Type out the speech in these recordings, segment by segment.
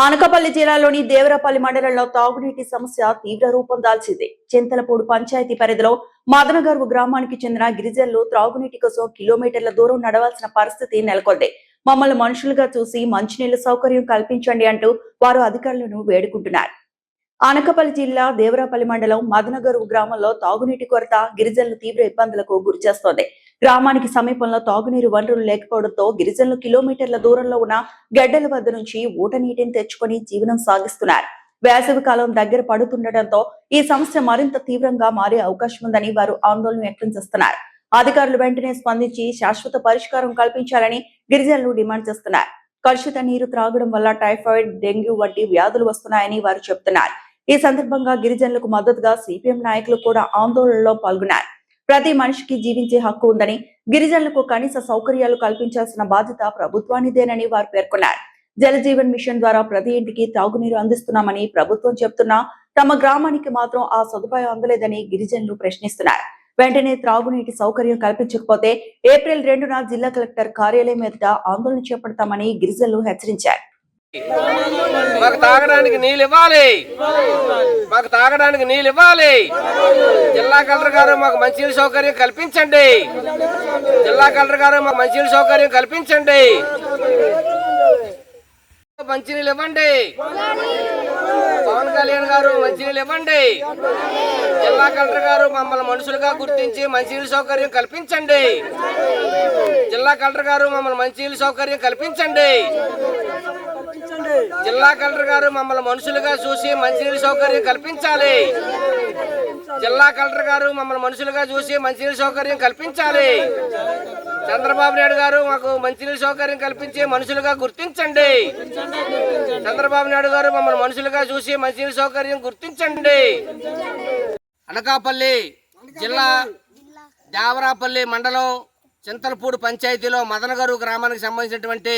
ఆనకపల్లి జిల్లాలోని దేవరపల్లి మండలంలో తాగునీటి సమస్య తీవ్ర రూపం దాల్చింది. చింతలపూడి పంచాయతీ పరిధిలో మదనగర్వు గ్రామానికి చెందిన గిరిజనులు త్రాగునీటి కోసం కిలోమీటర్ల దూరం నడవాల్సిన పరిస్థితి నెలకొంది. మమ్మల్ని మనుషులుగా చూసి మంచినీళ్ల సౌకర్యం కల్పించండి అంటూ వారు అధికారులను వేడుకుంటున్నారు. ఆనకపల్లి జిల్లా దేవరపల్లి మండలం మదనగర్వు గ్రామంలో తాగునీటి కొరత గిరిజనులు తీవ్ర ఇబ్బందులకు గురిచేస్తోంది. గ్రామానికి సమీపంలో తాగునీరు వనరులు లేకపోవడంతో గిరిజనులు కిలోమీటర్ల దూరంలో ఉన్న గడ్డల వద్ద నుంచి ఊట నీటిని తెచ్చుకొని జీవనం సాగిస్తున్నారు. వేసవి కాలం దగ్గర పడుతుండటంతో ఈ సమస్య మరింత తీవ్రంగా మారే అవకాశం ఉందని వారు ఆందోళన వ్యక్తం చేస్తున్నారు. అధికారులు వెంటనే స్పందించి శాశ్వత పరిష్కారం కల్పించాలని గిరిజనులు డిమాండ్ చేస్తున్నారు. కలుషిత నీరు త్రాగడం వల్ల టైఫాయిడ్, డెంగ్యూ వంటి వ్యాధులు వస్తున్నాయని వారు చెబుతున్నారు. ఈ సందర్భంగా గిరిజనులకు మద్దతుగా సిపిఎం నాయకులు కూడా ఆందోళనలో పాల్గొన్నారు. ప్రతి మనిషికి జీవించే హక్కు ఉందని, గిరిజనులకు కనీస సౌకర్యాలు కల్పించాల్సిన బాధ్యత ప్రభుత్వానిదేనని వారు పేర్కొన్నారు. జలజీవన్ మిషన్ ద్వారా ప్రతి ఇంటికి తాగునీరు అందిస్తున్నామని ప్రభుత్వం చెబుతున్నా తమ గ్రామానికి మాత్రం ఆ సదుపాయం అందలేదని గిరిజనులు ప్రశ్నిస్తున్నారు. వెంటనే త్రాగునీటి సౌకర్యం కల్పించకపోతే ఏప్రిల్ 2న జిల్లా కలెక్టర్ కార్యాలయం ఎదుట ఆందోళన చేపడతామని గిరిజనులు హెచ్చరించారు. మాకు తాగడానికి నీళ్ళు ఇవ్వాలి, మాకు తాగడానికి నీళ్ళు ఇవ్వాలి. జిల్లా కలెక్టర్ గారు మాకు మంచినీళ్ళ సౌకర్యం కల్పించండి. జిల్లా కలెక్టర్ గారు మాకు మంచినీళ్ళ సౌకర్యం కల్పించండి. మంచినీళ్ళు ఇవ్వండి. పవన్ కళ్యాణ్ గారు మంచినీళ్ళు ఇవ్వండి. జిల్లా కలెక్టర్ గారు మమ్మల్ని మనుషులుగా గుర్తించి మంచినీళ్ళ సౌకర్యం కల్పించండి. జిల్లా కలెక్టర్ గారు మమ్మల్ని మంచినీళ్ళ సౌకర్యం కల్పించండి. జిల్లా కలెక్టర్ గారు మమ్మల్ని మనుషులుగా చూసి మంచినీళ్ళ సౌకర్యం కల్పించాలి. జిల్లా కలెక్టర్ గారు మమ్మల్ని మనుషులుగా చూసి మంచినీళ్ళ సౌకర్యం కల్పించాలి. చంద్రబాబు నాయుడు గారు మాకు మంచినీళ్ళ సౌకర్యం కల్పించి మనుషులుగా గుర్తించండి. చంద్రబాబు నాయుడు గారు మమ్మల్ని మనుషులుగా చూసి మంచినీళ్ళ సౌకర్యం గుర్తించండి. అనకాపల్లి జిల్లా దేవరాపల్లి మండలం చింతలపూడి పంచాయతీలో మదనగరు గ్రామానికి సంబంధించినటువంటి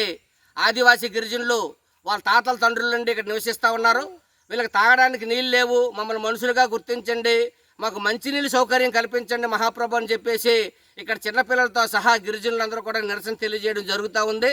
ఆదివాసీ గిరిజనులు వాళ్ళ తాతల తండ్రుల నుండి ఇక్కడ నివసిస్తూ ఉన్నారు. వీళ్ళకి తాగడానికి నీళ్ళు లేవు, మమ్మల్ని మనుషులుగా గుర్తించండి, మాకు మంచినీళ్ళు సౌకర్యం కల్పించండి మహాప్రభు అని చెప్పేసి ఇక్కడ చిన్నపిల్లలతో సహా గిరిజనులందరూ కూడా నిరసన తెలియజేయడం జరుగుతూ ఉంది.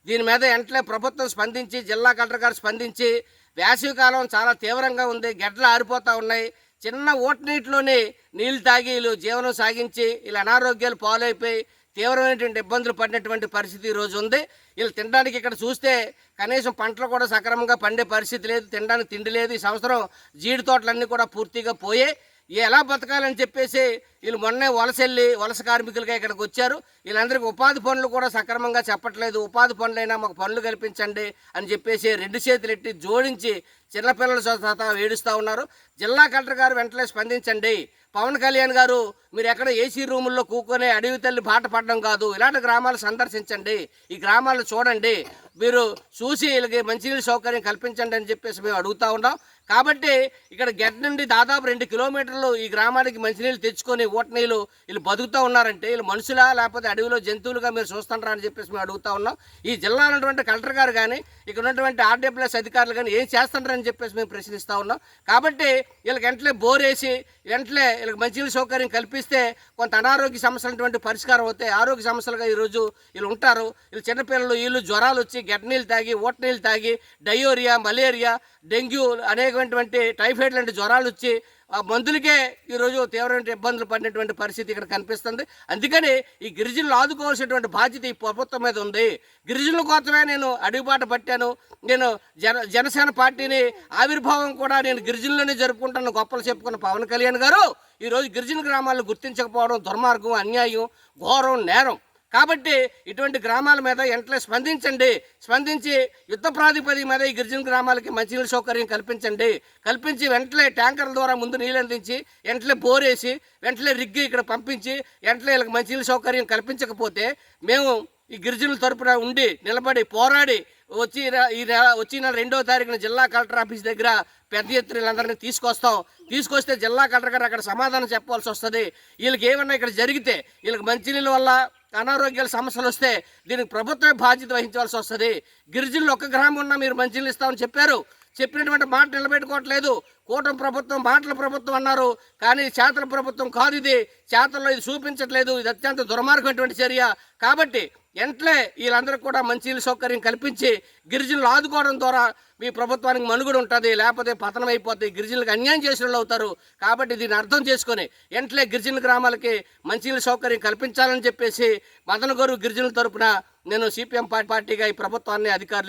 దీని మీద వెంటనే ప్రభుత్వం స్పందించి, జిల్లా కలెక్టర్ గారు స్పందించి, వేసవికాలం చాలా తీవ్రంగా ఉంది, గడ్డలు ఆరిపోతూ ఉన్నాయి, చిన్న ఓటు నీటిలోనే నీళ్లు తాగి వీళ్ళు జీవనం సాగించి వీళ్ళు అనారోగ్యాలు పాలైపోయి తీవ్రమైనటువంటి ఇబ్బందులు పడినటువంటి పరిస్థితి ఈరోజు ఉంది. వీళ్ళు తినడానికి ఇక్కడ చూస్తే కనీసం పంటలు కూడా సక్రమంగా పండే పరిస్థితి లేదు, తినడానికి తిండి లేదు. ఈ సంవత్సరం జీడి తోటలన్నీ కూడా పూర్తిగా పోయే ఎలా బతకాలని చెప్పేసి వీళ్ళు మొన్నే వలస కార్మికులుగా ఇక్కడికి వచ్చారు. వీళ్ళందరికీ ఉపాధి పనులు కూడా సక్రమంగా చెప్పట్లేదు. ఉపాధి పనులైనా మాకు పనులు కల్పించండి అని చెప్పేసి రెండు చేతులు ఎట్టి జోడించి చిన్నపిల్లల సహా ఏడుస్తూ ఉన్నారు. జిల్లా కలెక్టర్ గారు వెంటనే స్పందించండి. పవన్ కళ్యాణ్ గారు మీరు ఎక్కడ ఏసీ రూముల్లో కూర్చొని అడవి తల్లి బాట పడడం కాదు, ఇలాంటి గ్రామాలు సందర్శించండి, ఈ గ్రామాలు చూడండి, మీరు చూసి వీళ్ళకి మంచినీళ్ళ సౌకర్యం కల్పించండి అని చెప్పేసి మేము అడుగుతూ ఉన్నాం. కాబట్టి ఇక్కడ గెట్ నుండి దాదాపు 2 కిలోమీటర్లు ఈ గ్రామానికి మంచినీళ్ళు తెచ్చుకొని నీళ్ళు వీళ్ళు బతుకుతూ ఉన్నారంటే వీళ్ళు మనుషులా లేకపోతే అడవిలో జంతువులుగా మీరు చూస్తుంటారా అని చెప్పేసి మేము అడుగుతూ ఉన్నాం. ఈ జిల్లా ఉన్నటువంటి కలెక్టర్ గారు కానీ ఇక్కడ ఉన్నటువంటి ఆర్డబ్ల్యూఎస్ అధికారులు కానీ ఏం చేస్తుంటారని చెప్పేసి మేము ప్రశ్నిస్తూ ఉన్నాం. కాబట్టి వీళ్ళకి వెంటనే బోర్ వేసి వెంటనే వీళ్ళకి మంచినీళ్ళ సౌకర్యం కల్పిస్తే కొంత అనారోగ్య సమస్యలటువంటి పరిష్కారం అవుతాయి. ఆరోగ్య సమస్యలుగా ఈరోజు వీళ్ళు ఉంటారు. వీళ్ళు చిన్నపిల్లలు వీళ్ళు జ్వరాలు వచ్చి గడ్డ నీళ్ళు తాగి ఓట నీళ్ళు తాగి డయోరియా, మలేరియా, డెంగ్యూ అనేకమైనటువంటి టైఫాయిడ్ లాంటి జ్వరాలు వచ్చి ఆ మందులకే ఈరోజు తీవ్రమైన ఇబ్బందులు పడినటువంటి పరిస్థితి ఇక్కడ కనిపిస్తుంది. అందుకని ఈ గిరిజనులు ఆదుకోవాల్సినటువంటి బాధ్యత ఈ ప్రభుత్వం మీద ఉంది. గిరిజనుల కోసమే నేను అడుగుబాట పట్టాను. నేను జనసేన పార్టీని ఆవిర్భావం కూడా నేను గిరిజనుల్లోనే జరుపుకుంటాను గొప్పలు చెప్పుకున్న పవన్ కళ్యాణ్ గారు ఈరోజు గిరిజన గ్రామాలను గుర్తించకపోవడం దుర్మార్గం, అన్యాయం, ఘోరం, నేరం. కాబట్టి ఇటువంటి గ్రామాల మీద వెంటనే స్పందించి యుద్ధ ప్రాతిపదిక మీద ఈ గిరిజన గ్రామాలకి మంచినీళ్ళ సౌకర్యం కల్పించి వెంటనే ట్యాంకర్ల ద్వారా ముందు నీళ్ళు అందించి వెంటనే బోరేసి వెంటనే రిగ్గి ఇక్కడ పంపించి వెంటనే వీళ్ళకి మంచినీళ్ళ సౌకర్యం కల్పించకపోతే మేము ఈ గిరిజనుల తరపున ఉండి నిలబడి పోరాడి వచ్చి నెల 2వ తారీఖున జిల్లా కలెక్టర్ ఆఫీస్ దగ్గర పెద్ద ఎత్తున వీళ్ళందరినీ తీసుకొస్తే జిల్లా కలెక్టర్ గారు అక్కడ సమాధానం చెప్పాల్సి వస్తుంది. వీళ్ళకి ఏమన్నా ఇక్కడ జరిగితే వీళ్ళకి మంచినీళ్ళ వల్ల అనారోగ్యాల సమస్యలు వస్తే దీనికి ప్రభుత్వమే బాధ్యత వహించవలసి వస్తుంది. గిరిజనులు ఒక్క గ్రామం ఉన్నా మీరు మంచినీళ్ళు ఇస్తామని చెప్పినటువంటి మాట నిలబెట్టుకోవట్లేదు. కూటమి ప్రభుత్వం మాటల ప్రభుత్వం అన్నారు, కానీ చేతల ప్రభుత్వం కాదు. ఇది చేతల్లో ఇది చూపించట్లేదు. ఇది అత్యంత దుర్మార్గమైనటువంటి చర్య. కాబట్టి వెంటనే వీళ్ళందరికీ కూడా మంచినీళ్ళ సౌకర్యం కల్పించి గిరిజనులు ఆదుకోవడం ద్వారా మీ ప్రభుత్వానికి మనుగడ ఉంటుంది, లేకపోతే పతనం అయిపోతుంది, గిరిజనులకు అన్యాయం చేసిన వాళ్ళు అవుతారు. కాబట్టి దీన్ని అర్థం చేసుకొని వెంటనే గిరిజన గ్రామాలకి మంచినీళ్ళ సౌకర్యం కల్పించాలని చెప్పేసి మదనగోరు గిరిజనుల తరపున నేను సిపిఎం పార్టీగా ఈ ప్రభుత్వాన్ని అధికారులు